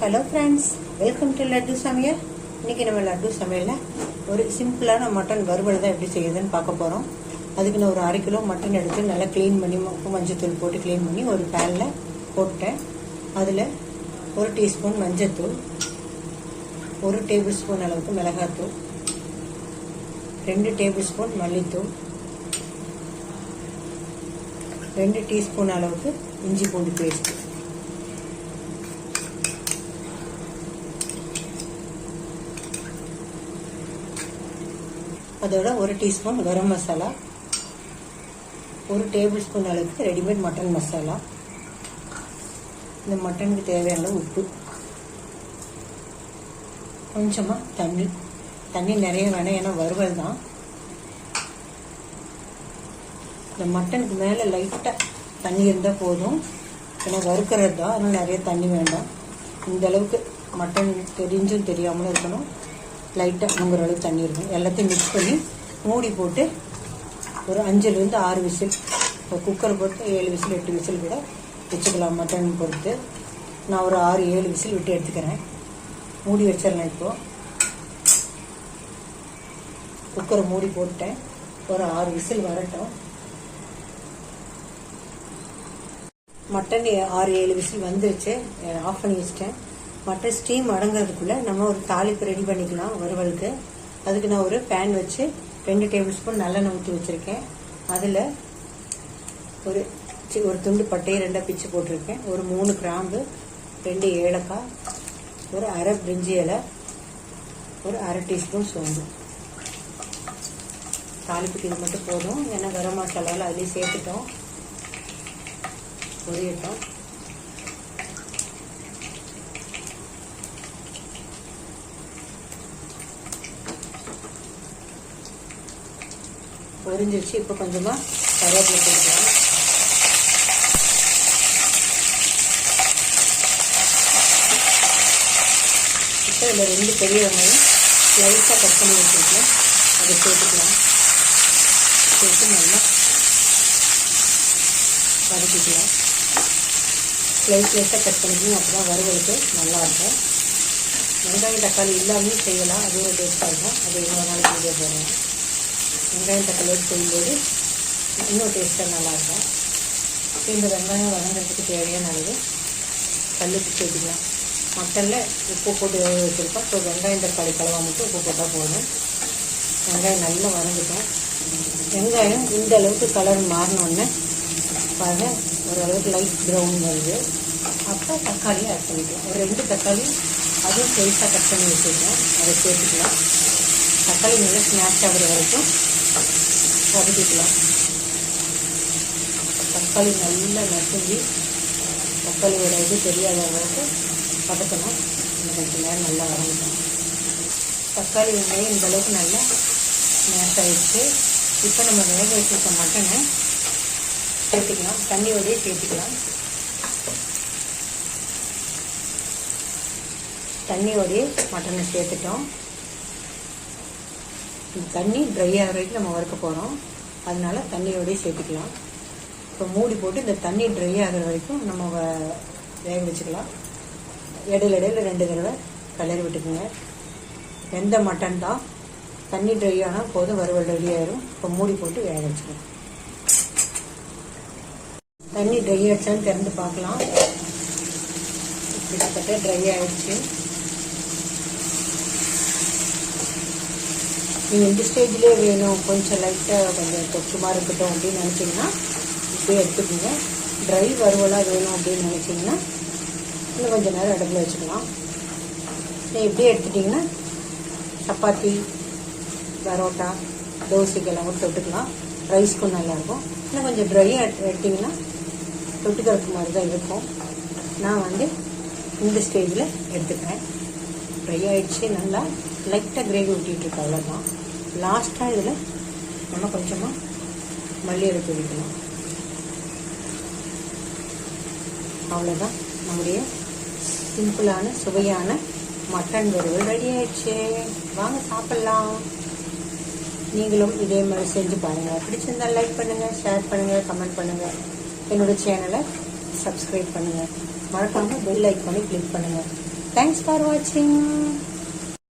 Hello friends, welcome to laddu சமையல். இன்றைக்கி நம்ம லட்டு சமையலில் ஒரு சிம்பிளான மட்டன் வறுவல் தான் எப்படி செய்யுதுன்னு பார்க்க போகிறோம். அதுக்கு நான் ஒரு 1/2 கிலோ மட்டன் எடுத்து நல்லா க்ளீன் பண்ணி உப்பு மஞ்சத்தூள் போட்டு க்ளீன் பண்ணி ஒரு பேனில் போட்டேன். அதில் 1 டீஸ்பூன் மஞ்சத்தூள், 1 டேபிள் ஸ்பூன் அளவுக்கு மிளகாத்தூள், 2 டேபிள் ஸ்பூன் மல்லித்தூள், 2 டீஸ்பூன் அளவுக்கு இஞ்சி பூண்டு பேஸ்ட், அதோட 1 teaspoon garam masala, 1 table spoon அளவுக்கு ரெடிமேட் மட்டன் மசாலா, இந்த மட்டனுக்கு தேவையான உப்பு, கொஞ்சமாக தண்ணி நிறைய வேணாம், ஏன்னா வறுவல் தான். இந்த மட்டனுக்கு மேலே லைட்டாக தண்ணி இருந்தால் போதும், ஏன்னா வறுக்கிறது தான், அதனால் நிறைய தண்ணி வேண்டாம். இந்த அளவுக்கு மட்டன் தெரிஞ்சும் தெரியாமலும் இருக்கணும், லைட்டாக முங்குற அளவுக்கு தண்ணி இருக்கும். எல்லாத்தையும் மிக்ஸ் பண்ணி மூடி போட்டு ஒரு 5லேருந்து 6 விசில், இப்போ குக்கர் போட்டு 7 விசில் 8 விசில் கூட வச்சுக்கலாம். மட்டன் பொறுத்து நான் ஒரு 6-7 விசில் விட்டு எடுத்துக்கிறேன். மூடி வச்சிடலாம். இப்போது குக்கரை மூடி போட்டேன், ஒரு 6 விசில் வரட்டும். மட்டன் 6-7 விசில் வந்துருச்சு, ஆஃப் பண்ணி வச்சிட்டேன். மட்டன் ஸ்டீம் அடங்கிறதுக்குள்ளே நம்ம ஒரு தாளிப்பு ரெடி பண்ணிக்கலாம் வறுவலுக்கு. அதுக்கு நான் ஒரு பேன் வச்சு 2 டேபிள் ஸ்பூன் நல்லெண்ணெய் ஊற்றி வச்சுருக்கேன். அதில் ஒரு துண்டு பட்டையை 2 பிச்சு போட்டிருக்கேன், ஒரு 3 கிராம்பு, 2 ஏலக்காய், ஒரு அரை பிரிஞ்சி இலை, ஒரு 1/2 டீஸ்பூன் சோம்பு. தாளிப்புக்கு இது மட்டும் போதும், ஏன்னா கரம் மசாலாவில் அதுலேயும் சேர்த்துட்டோம். பொரியட்டும். பொரிஞ்சிருச்சு. இப்போ கொஞ்சமாக கருவேப்பிலை போட்டுக்கலாம். இப்போ இதில் 2 பெரிய வெங்காயம் ஸ்லைஸாக கட் பண்ணி வச்சுருக்கேன், அதை சேர்த்துக்கலாம். சேர்த்து நல்லா வதக்கிக்கலாம். ஸ்லைஸாக கட் பண்ணிக்கலாம், அப்போ தான் வறுவலுக்கு நல்லாயிருக்கும். வெங்காயம் தக்காளி இல்லாமல் செய்யலாம், அது ஒரு டேஸ்ட்டாக இருக்கும். அது என்ன வேணாலும் செய்ய போகிறோம். வெங்காயம் தக்காளியோடு செய்யும்போது இன்னும் டேஸ்ட்டாக நல்லாயிருக்கும். இந்த வெங்காயம் வதங்கிறதுக்கு தேவையான அளவு கல்லுப்பு சேர்த்துக்கலாம். மட்டனில் உப்பு போட்டு வேக வச்சுருக்கோம். இப்போ வெங்காயம் தக்காளி கலவா மட்டும் உப்பு போட்டால் போதும். வெங்காயம் நல்லா வதங்கிட்டோம். வெங்காயம் இந்த அளவுக்கு கலர் மாறினோடனே பாருங்க, ஓரளவுக்கு லைட் ப்ரௌன் வருது. அப்போ தக்காளியை ஆட் பண்ணிக்கலாம். ஒரு 2 தக்காளி அதுவும் ஸ்லைஸாக கட் பண்ணி வச்சுருக்கோம், அதை சேர்த்துக்கலாம். தக்காளி நல்லா ஸ்மாஷ் ஆகிற வரைக்கும் வதக்கிக்கலாம். தக்காளி நல்லா நசுங்கி தக்காளியோட இது தெரியாத அளவுக்கு வதக்கணும். கொஞ்சம் நேரம் நல்லா வதங்கணும். தக்காளி வெங்காயம் இந்த அளவுக்கு நல்லா ஸ்மாஷ் ஆகிடுச்சு. இப்போ நம்ம வேக வச்சுருக்க மட்டனை சேர்த்துக்கலாம், தண்ணியோடையே சேர்த்துக்கலாம். தண்ணியோடையே மட்டனை சேர்த்துட்டோம். தண்ணி ட்ரை ஆகிற வரைக்கும் நம்ம வறுக்க போகிறோம், அதனால தண்ணியோடய சேர்த்துக்கலாம். இப்போ மூடி போட்டு இந்த தண்ணி ட்ரை ஆகிற வரைக்கும் நம்ம வேக வச்சுக்கலாம். இடையில 2 தடவை கலரி விட்டுக்குங்க. வெந்த மட்டன் தான், தண்ணி ட்ரை ஆனால் போதும், வறுவல் ரெடி ஆயிரும். இப்போ மூடி போட்டு வேக வச்சுக்கலாம். தண்ணி ட்ரை ஆகிடுச்சான்னு திறந்து பார்க்கலாம். கிட்டத்தட்ட ட்ரை ஆகிடுச்சு. நீங்கள் இந்த ஸ்டேஜ்லேயே வேணும், கொஞ்சம் லைட்டாக கொஞ்சம் தொக்குமா இருக்கட்டும் அப்படின்னு நினச்சிங்கன்னா இப்படியே எடுத்துக்கோங்க. ட்ரை வறுவலாக வேணும் அப்படின்னு நினச்சிங்கன்னா இன்னும் கொஞ்சம் நேரம் அடுப்பில் வச்சுக்கலாம். இப்படியே எடுத்துட்டிங்கன்னா சப்பாத்தி, பரோட்டா, தோசைக்கெல்லாம் கூட தொட்டுக்கலாம். ரைஸ்க்கும் நல்லாயிருக்கும். இன்னும் கொஞ்சம் ட்ரையாக எடுத்திங்கன்னா தொட்டுக்கிறதுக்கு மாதிரி தான் இருக்கும். நான் இந்த ஸ்டேஜில் எடுத்துக்கிறேன். ட்ரை ஆகிடுச்சு. நல்லா லைட்டாக கிரேவி ஊட்டிகிட்ருக்கு, அவ்வளோதான். லாஸ்ட்டாக இதில் நம்ம கொஞ்சமாக மல்லி இலை தூவிக்கலாம். அவ்வளோதான், நம்முடைய சிம்பிளான சுவையான மட்டன் வறுவல் ரெடி ஆயிடுச்சு. வாங்க சாப்பிட்லாம். நீங்களும் இதே மாதிரி செஞ்சு பாருங்கள். பிடிச்சிருந்தால் லைக் பண்ணுங்கள், ஷேர் பண்ணுங்கள், கமெண்ட் பண்ணுங்கள். என்னோடய சேனலை சப்ஸ்கிரைப் பண்ணுங்கள். மறக்காமல் பெல் ஐக்கானை கிளிக் பண்ணுங்கள். தேங்க்ஸ் ஃபார் வாட்சிங்.